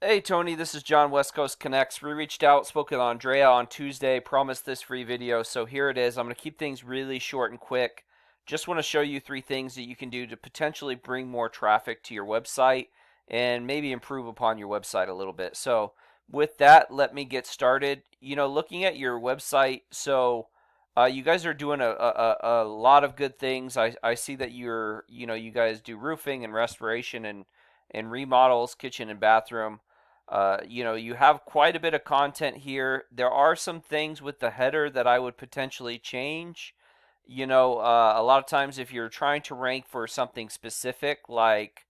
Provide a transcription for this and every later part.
Hey Tony, this is John, West Coast Connects. We reached out, spoke with Andrea on Tuesday, promised this free video, so here it is. I'm going to keep things really short and quick. Just want to show you three things that you can do to potentially bring more traffic to your website and maybe improve upon your website a little bit. So, with that, let me get started. Looking at your website, you guys are doing a lot of good things. I see that you guys do roofing and restoration and remodels, kitchen and bathroom. You have quite a bit of content here. There are some things with the header that I would potentially change. A lot of times if you're trying to rank for something specific, like,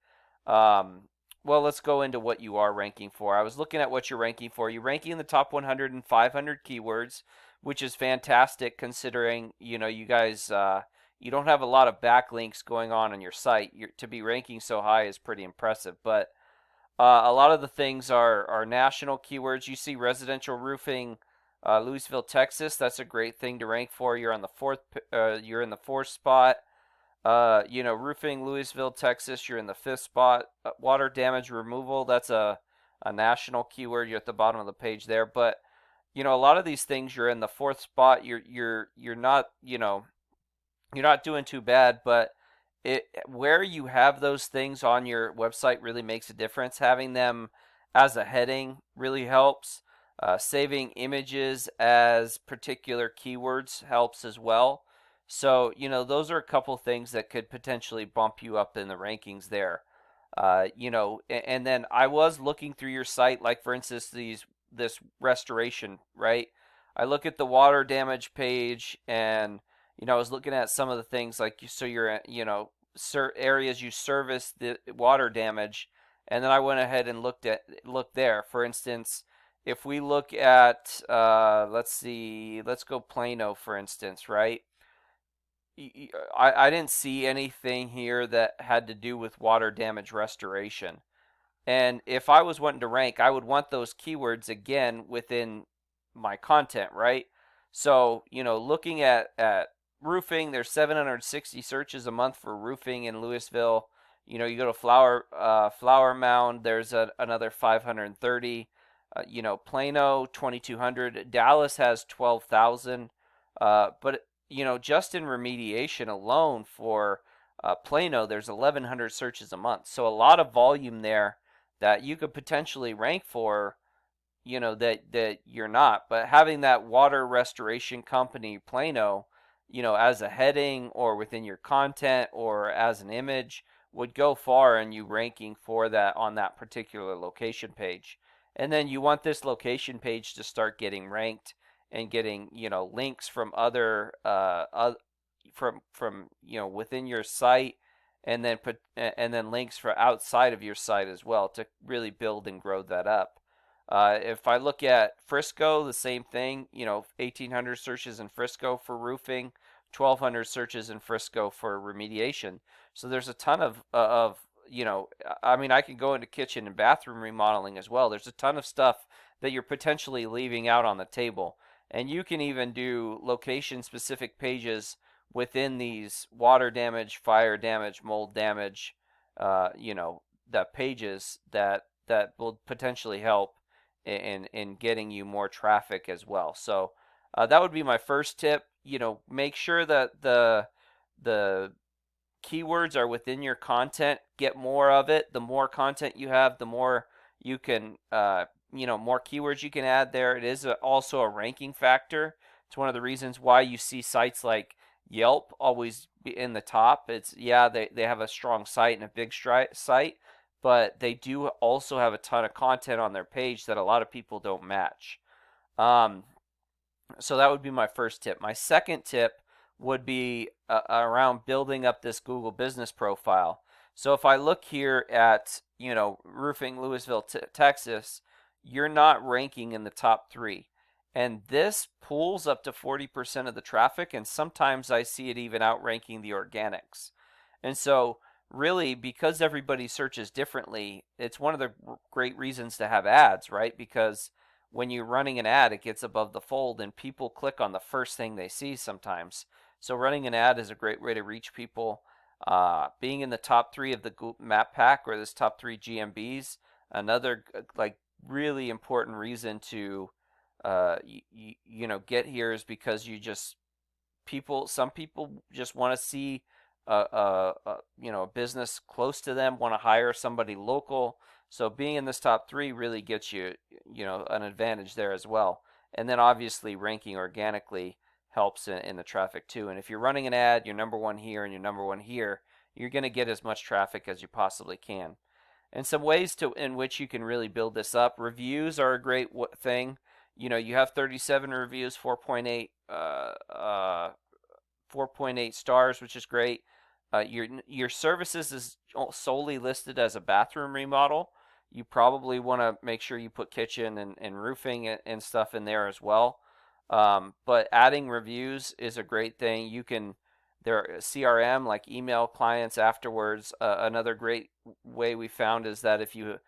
um, well, let's go into what you are ranking for. I was looking at what you're ranking for. You're ranking in the top 100 and 500 keywords, which is fantastic considering, you guys, you don't have a lot of backlinks going on your site. To be ranking so high is pretty impressive, but a lot of the things are national keywords. You see residential roofing, Lewisville, Texas. That's a great thing to rank for. You're on the fourth. You're in the fourth spot. Roofing, Lewisville, Texas. You're in the fifth spot. Water damage removal. That's a national keyword. You're at the bottom of the page there. But a lot of these things you're in the fourth spot. You're not. You're not doing too bad, but where you have those things on your website really makes a difference. Having them as a heading really helps. Saving images as particular keywords helps as well. So, those are a couple things that could potentially bump you up in the rankings there. And then I was looking through your site, like for instance, this restoration, right? I look at the water damage page, and I was looking at some of the things like you're areas you service the water damage, and then I went ahead and looked there. For instance, if we look at let's see, let's go Plano for instance, right? I didn't see anything here that had to do with water damage restoration. And if I was wanting to rank, I would want those keywords again within my content, right? So, looking at roofing, there's 760 searches a month for roofing in Lewisville. You go to Flower Mound, there's another 530. Plano 2200. Dallas has 12,000. But just in remediation alone for Plano, there's 1,100 searches a month. So a lot of volume there that you could potentially rank for, that you're not. But having that water restoration company Plano, as a heading or within your content or as an image would go far in you ranking for that on that particular location page. And then you want this location page to start getting ranked and getting, links from other from within your site, and then links for outside of your site as well to really build and grow that up. If I look at Frisco, the same thing. 1,800 searches in Frisco for roofing, 1,200 searches in Frisco for remediation. So there's a ton of I mean, I can go into kitchen and bathroom remodeling as well. There's a ton of stuff that you're potentially leaving out on the table, and you can even do location specific pages within these water damage, fire damage, mold damage, the pages that will potentially help in getting you more traffic as well. So that would be my first tip. Make sure that the keywords are within your content. Get more of it. The more content you have, the more you can, more keywords you can add there. It is also a ranking factor. It's one of the reasons why you see sites like Yelp always be in the top. They have a strong site and a big site, but they do also have a ton of content on their page that a lot of people don't match. Um, so that would be my first tip. My second tip would be around building up this Google business profile. So if I look here at, roofing Lewisville, Texas, you're not ranking in the top 3. And this pulls up to 40% of the traffic, and sometimes I see it even outranking the organics. And so, really, because everybody searches differently, it's one of the great reasons to have ads, right? Because when you're running an ad, it gets above the fold, and people click on the first thing they see sometimes. So running an ad is a great way to reach people. Being in the top 3 of the Google Map Pack or this top 3 GMBs, Another like really important reason to get here is because some people just want to see a business close to them, want to hire somebody local. So being in this top three really gets you an advantage there as well. And then obviously ranking organically helps in the traffic too. And if you're running an ad, you're number one here and you're number one here, you're going to get as much traffic as you possibly can. And some ways in which you can really build this up. Reviews are a great thing. You have 37 reviews, 4.8 stars, which is great. Your services is solely listed as a bathroom remodel. You probably want to make sure you put kitchen and roofing and stuff in there as well. But adding reviews is a great thing. You can their CRM, like email clients afterwards. Another great way we found is that if you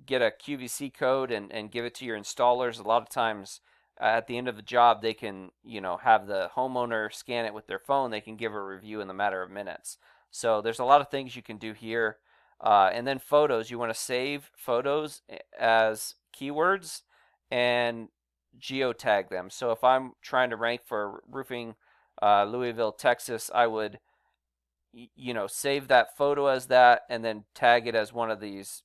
get a QVC code and give it to your installers, a lot of times at the end of the job they can have the homeowner scan it with their phone. They can give a review in the matter of minutes. So there's a lot of things you can do here. And then photos, you want to save photos as keywords and geotag them. So if I'm trying to rank for roofing Louisville, Texas, I would save that photo as that and then tag it as one of these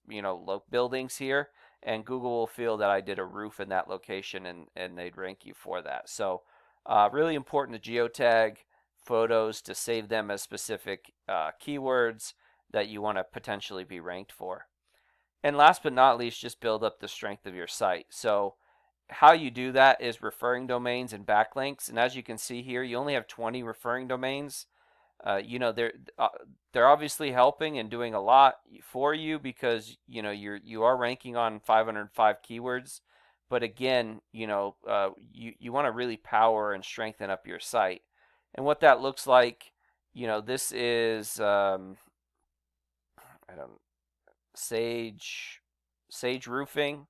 buildings here, and Google will feel that I did a roof in that location, and they'd rank you for that. So really important to geotag photos to save them as specific keywords that you want to potentially be ranked for. And last but not least, just build up the strength of your site. So how you do that is referring domains and backlinks. And as you can see here, you only have 20 referring domains. They're obviously helping and doing a lot for you because you are ranking on 505 keywords. But again, you want to really power and strengthen up your site. And what that looks like, this is I don't Sage Roofing.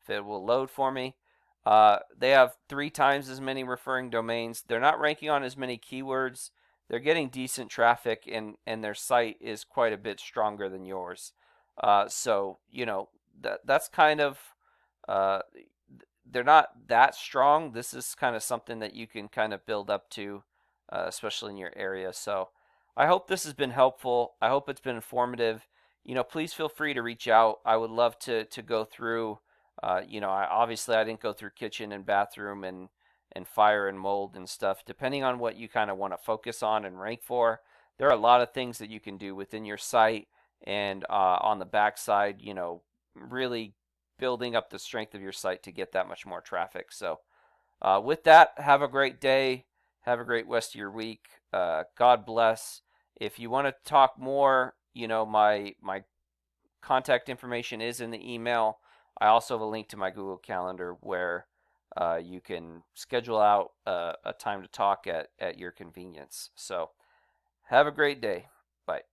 If it will load for me. They have 3 times as many referring domains. They're not ranking on as many keywords. They're getting decent traffic, and their site is quite a bit stronger than yours. So that's kind of uh, they're not that strong. This is kind of something that you can kind of build up to, especially in your area. So I hope this has been helpful. I hope it's been informative. Please feel free to reach out. I would love to go through. I didn't go through kitchen and bathroom and fire and mold and stuff. Depending on what you kind of want to focus on and rank for, there are a lot of things that you can do within your site and on the back side, really building up the strength of your site to get that much more traffic. So with that, have a great day. Have a great rest of your week. God bless. If you want to talk more, my contact information is in the email. I also have a link to my Google Calendar where you can schedule out a time to talk at your convenience. So have a great day. Bye.